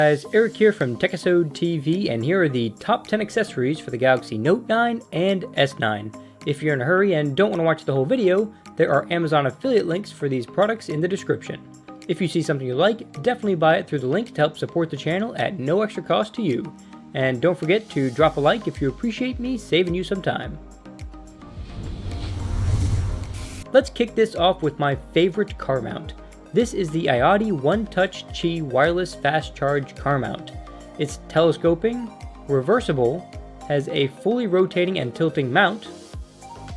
Guys, Eric here from techisodetv, and here are the top 10 accessories for the Galaxy Note 9 and S9. If you're in a hurry and don't want to watch the whole video, there are Amazon affiliate links for these products in the description. If you see something you like, definitely buy it through the link to help support the channel at no extra cost to you. And don't forget to drop a like if you appreciate me saving you some time. Let's kick this off with my favorite car mount. This is the Iottie One Touch Qi wireless fast charge car mount. It's telescoping, reversible, has a fully rotating and tilting mount,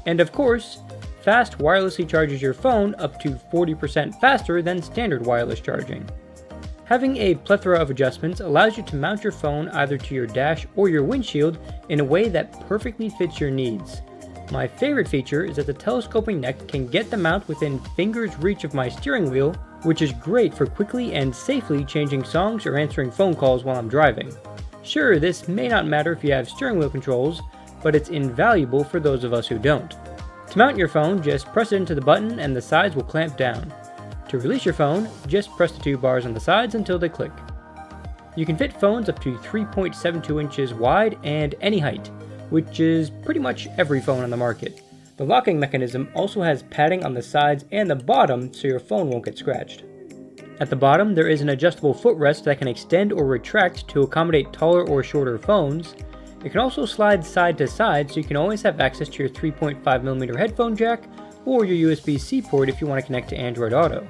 and of course, fast wirelessly charges your phone up to 40% faster than standard wireless charging. Having a plethora of adjustments allows you to mount your phone either to your dash or your windshield in a way that perfectly fits your needs. My favorite feature is that the telescoping neck can get the mount within finger's reach of my steering wheel, which is great for quickly and safely changing songs or answering phone calls while I'm driving. Sure, this may not matter if you have steering wheel controls, but it's invaluable for those of us who don't. To mount your phone, just press it into the button and the sides will clamp down. To release your phone, just press the two bars on the sides until they click. You can fit phones up to 3.72 inches wide and any height, which is pretty much every phone on the market. The locking mechanism also has padding on the sides and the bottom so your phone won't get scratched. At the bottom, there is an adjustable footrest that can extend or retract to accommodate taller or shorter phones. It can also slide side to side so you can always have access to your 3.5mm headphone jack or your USB-C port if you want to connect to Android Auto.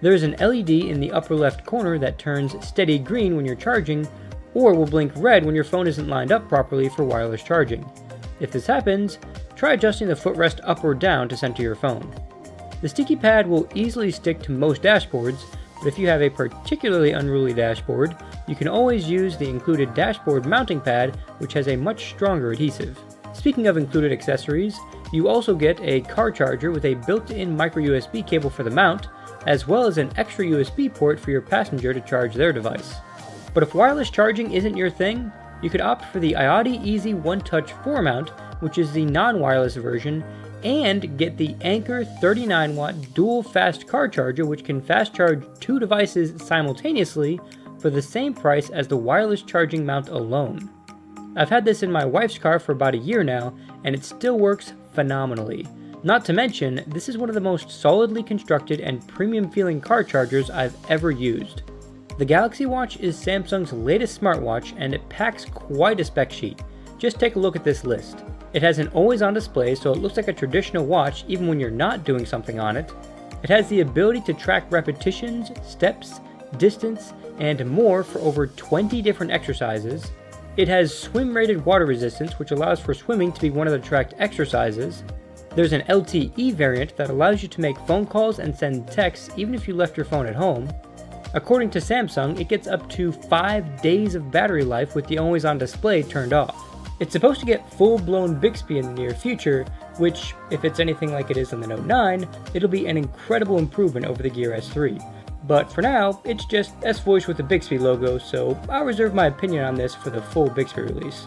There is an LED in the upper left corner that turns steady green when you're charging, or will blink red when your phone isn't lined up properly for wireless charging. If this happens, try adjusting the footrest up or down to center your phone. The sticky pad will easily stick to most dashboards, but if you have a particularly unruly dashboard, you can always use the included dashboard mounting pad, which has a much stronger adhesive. Speaking of included accessories, you also get a car charger with a built-in micro USB cable for the mount, as well as an extra USB port for your passenger to charge their device. But if wireless charging isn't your thing, you could opt for the Iottie Easy One Touch 4 mount, which is the non-wireless version, and get the Anker 39-watt dual fast car charger, which can fast charge two devices simultaneously for the same price as the wireless charging mount alone. I've had this in my wife's car for about a year now, and it still works phenomenally. Not to mention, this is one of the most solidly constructed and premium feeling car chargers I've ever used. The Galaxy Watch is Samsung's latest smartwatch, and it packs quite a spec sheet. Just take a look at this list. It has an always-on display, so it looks like a traditional watch even when you're not doing something on it. It has the ability to track repetitions, steps, distance, and more for over 20 different exercises. It has swim-rated water resistance, which allows for swimming to be one of the tracked exercises. There's an LTE variant that allows you to make phone calls and send texts even if you left your phone at home. According to Samsung, it gets up to 5 days of battery life with the always-on display turned off. It's supposed to get full-blown Bixby in the near future, which, if it's anything like it is on the Note 9, it'll be an incredible improvement over the Gear S3. But for now, it's just S-Voice with the Bixby logo, so I'll reserve my opinion on this for the full Bixby release.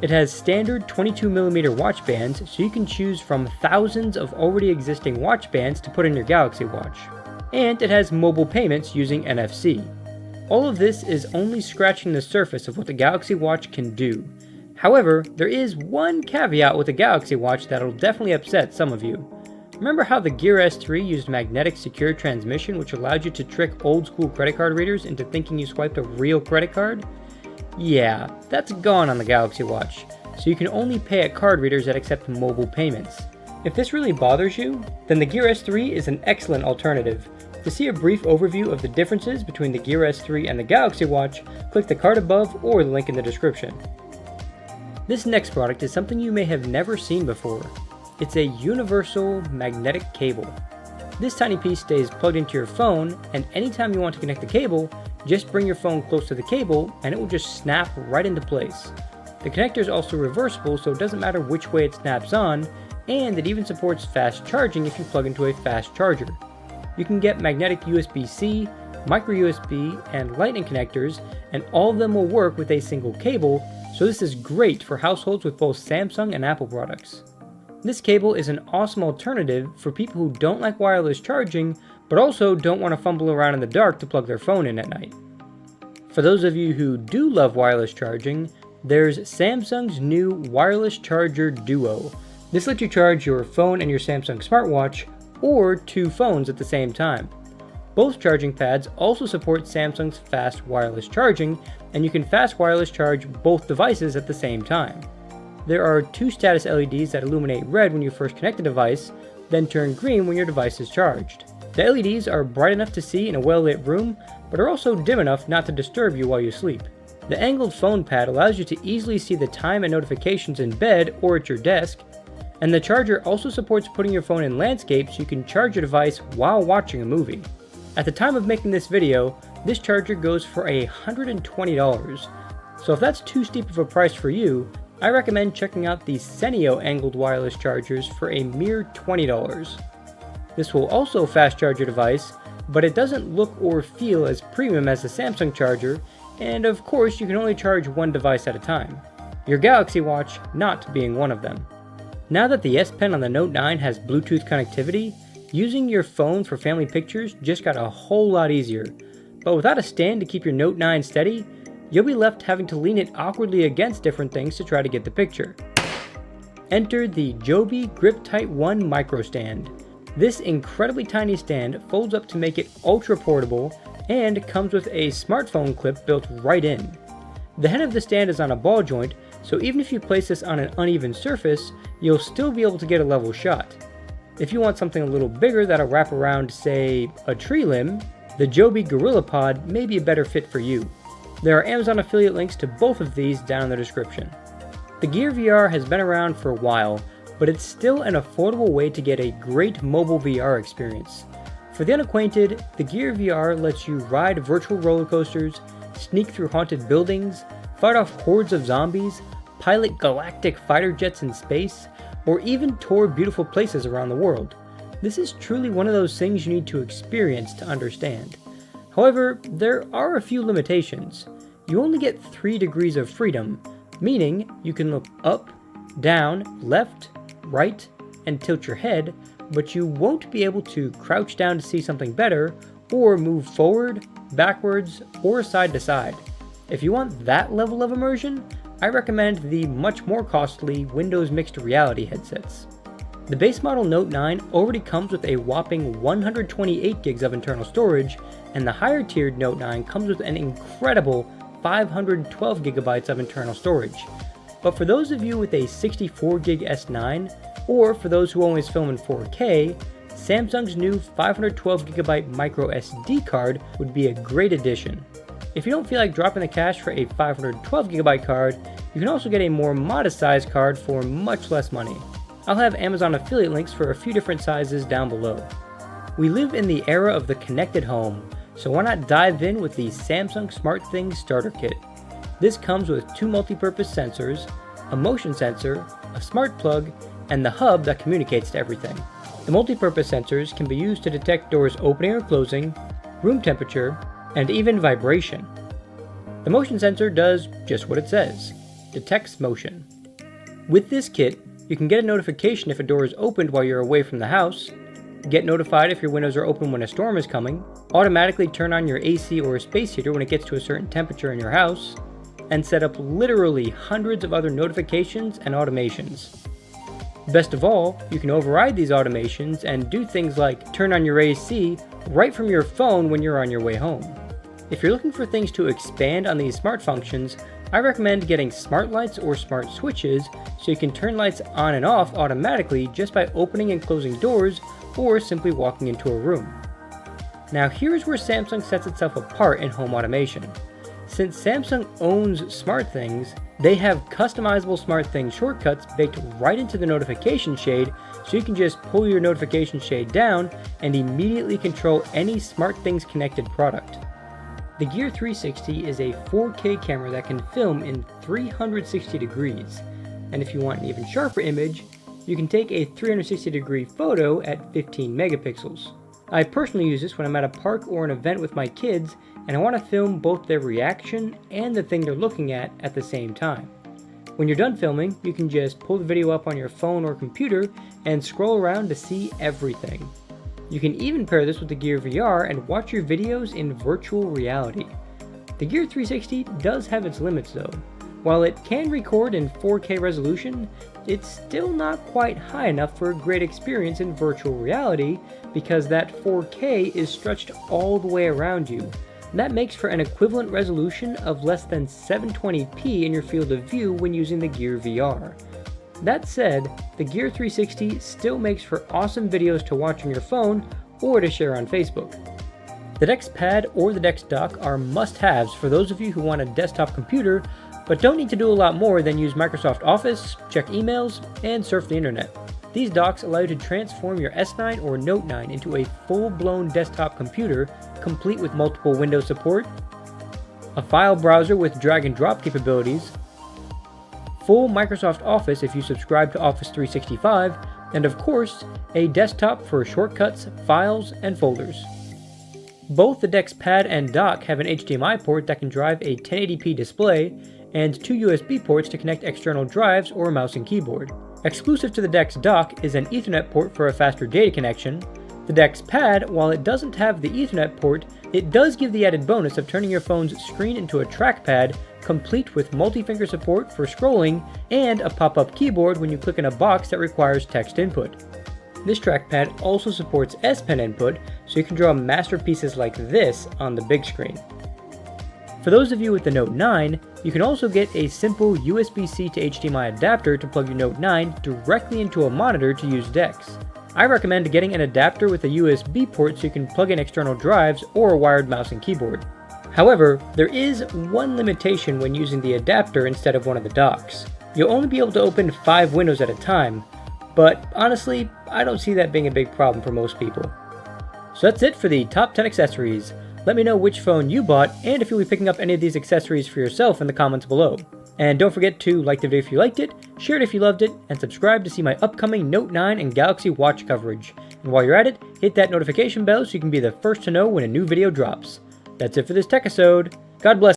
It has standard 22mm watch bands, so you can choose from thousands of already existing watch bands to put in your Galaxy Watch. And it has mobile payments using NFC. All of this is only scratching the surface of what the Galaxy Watch can do. However, there is one caveat with the Galaxy Watch that'll definitely upset some of you. Remember how the Gear S3 used magnetic secure transmission, which allowed you to trick old school credit card readers into thinking you swiped a real credit card? Yeah, that's gone on the Galaxy Watch, so you can only pay at card readers that accept mobile payments. If this really bothers you, then the Gear S3 is an excellent alternative. To see a brief overview of the differences between the Gear S3 and the Galaxy Watch, click the card above or the link in the description. This next product is something you may have never seen before. It's a universal magnetic cable. This tiny piece stays plugged into your phone, and anytime you want to connect the cable, just bring your phone close to the cable and it will just snap right into place. The connector is also reversible, so it doesn't matter which way it snaps on, and it even supports fast charging if you plug into a fast charger. You can get magnetic USB-C, micro USB, and lightning connectors, and all of them will work with a single cable, so this is great for households with both Samsung and Apple products. This cable is an awesome alternative for people who don't like wireless charging, but also don't want to fumble around in the dark to plug their phone in at night. For those of you who do love wireless charging, there's Samsung's new Wireless Charger Duo. This lets you charge your phone and your Samsung smartwatch, or two phones at the same time. Both charging pads also support Samsung's fast wireless charging, and you can fast wireless charge both devices at the same time. There are two status LEDs that illuminate red when you first connect the device, then turn green when your device is charged. The LEDs are bright enough to see in a well-lit room, but are also dim enough not to disturb you while you sleep. The angled phone pad allows you to easily see the time and notifications in bed or at your desk, and the charger also supports putting your phone in landscape so you can charge your device while watching a movie. At the time of making this video, this charger goes for $120, so if that's too steep of a price for you, I recommend checking out the Seneo angled wireless chargers for a mere $20. This will also fast charge your device, but it doesn't look or feel as premium as the Samsung charger, and of course you can only charge one device at a time, your Galaxy Watch not being one of them. Now that the S Pen on the Note 9 has Bluetooth connectivity, using your phone for family pictures just got a whole lot easier, but without a stand to keep your Note 9 steady, you'll be left having to lean it awkwardly against different things to try to get the picture. Enter the Joby GripTight 1 Micro Stand. This incredibly tiny stand folds up to make it ultra portable and comes with a smartphone clip built right in. The head of the stand is on a ball joint, so even if you place this on an uneven surface, you'll still be able to get a level shot. If you want something a little bigger that'll wrap around, say, a tree limb, the Joby GorillaPod may be a better fit for you. There are Amazon affiliate links to both of these down in the description. The Gear VR has been around for a while, but it's still an affordable way to get a great mobile VR experience. For the unacquainted, the Gear VR lets you ride virtual roller coasters, sneak through haunted buildings, fight off hordes of zombies, pilot galactic fighter jets in space, or even tour beautiful places around the world. This is truly one of those things you need to experience to understand. However, there are a few limitations. You only get 3 degrees of freedom, meaning you can look up, down, left, right, and tilt your head, but you won't be able to crouch down to see something better, or move forward, backwards, or side to side. If you want that level of immersion, I recommend the much more costly Windows Mixed Reality headsets. The base model Note 9 already comes with a whopping 128 gigs of internal storage, and the higher tiered Note 9 comes with an incredible 512 gigabytes of internal storage. But for those of you with a 64 gig S9, or for those who always film in 4K, Samsung's new 512GB micro SD card would be a great addition. If you don't feel like dropping the cash for a 512GB card, you can also get a more modest size card for much less money. I'll have Amazon affiliate links for a few different sizes down below. We live in the era of the connected home, so why not dive in with the Samsung SmartThings Starter Kit. This comes with 2 multi-purpose sensors, a motion sensor, a smart plug, and the hub that communicates to everything. The multi-purpose sensors can be used to detect doors opening or closing, room temperature, and even vibration. The motion sensor does just what it says, detects motion. With this kit, you can get a notification if a door is opened while you're away from the house, get notified if your windows are open when a storm is coming, automatically turn on your AC or space heater when it gets to a certain temperature in your house, and set up literally hundreds of other notifications and automations. Best of all, you can override these automations and do things like turn on your AC right from your phone when you're on your way home. If you're looking for things to expand on these smart functions, I recommend getting smart lights or smart switches so you can turn lights on and off automatically just by opening and closing doors or simply walking into a room. Now here's where Samsung sets itself apart in home automation. Since Samsung owns SmartThings, they have customizable SmartThings shortcuts baked right into the notification shade, so you can just pull your notification shade down and immediately control any SmartThings connected product. The Gear 360 is a 4K camera that can film in 360 degrees, and if you want an even sharper image, you can take a 360 degree photo at 15 megapixels. I personally use this when I'm at a park or an event with my kids and I want to film both their reaction and the thing they're looking at the same time. When you're done filming, you can just pull the video up on your phone or computer and scroll around to see everything. You can even pair this with the Gear VR and watch your videos in virtual reality. The Gear 360 does have its limits though. While it can record in 4K resolution, it's still not quite high enough for a great experience in virtual reality because that 4K is stretched all the way around you. And that makes for an equivalent resolution of less than 720p in your field of view when using the Gear VR. That said, the Gear 360 still makes for awesome videos to watch on your phone or to share on Facebook. The DeX Pad or the DeX Dock are must-haves for those of you who want a desktop computer but don't need to do a lot more than use Microsoft Office, check emails, and surf the internet. These docks allow you to transform your S9 or Note 9 into a full-blown desktop computer, complete with multiple window support, a file browser with drag and drop capabilities, full Microsoft Office if you subscribe to Office 365, and of course, a desktop for shortcuts, files, and folders. Both the DeX Pad and Dock have an HDMI port that can drive a 1080p display, and 2 USB ports to connect external drives or mouse and keyboard. Exclusive to the DeX Dock is an Ethernet port for a faster data connection. The DeX Pad, while it doesn't have the Ethernet port, it does give the added bonus of turning your phone's screen into a trackpad, complete with multi-finger support for scrolling and a pop-up keyboard when you click in a box that requires text input. This trackpad also supports S Pen input, so you can draw masterpieces like this on the big screen. For those of you with the Note 9, you can also get a simple USB-C to HDMI adapter to plug your Note 9 directly into a monitor to use DeX. I recommend getting an adapter with a USB port so you can plug in external drives or a wired mouse and keyboard. However, there is one limitation when using the adapter instead of one of the docks. You'll only be able to open 5 windows at a time, but honestly, I don't see that being a big problem for most people. So that's it for the top 10 accessories. Let me know which phone you bought and if you'll be picking up any of these accessories for yourself in the comments below. And don't forget to like the video if you liked it, share it if you loved it, and subscribe to see my upcoming Note 9 and Galaxy Watch coverage. And while you're at it, hit that notification bell so you can be the first to know when a new video drops. That's it for this techisode. God bless.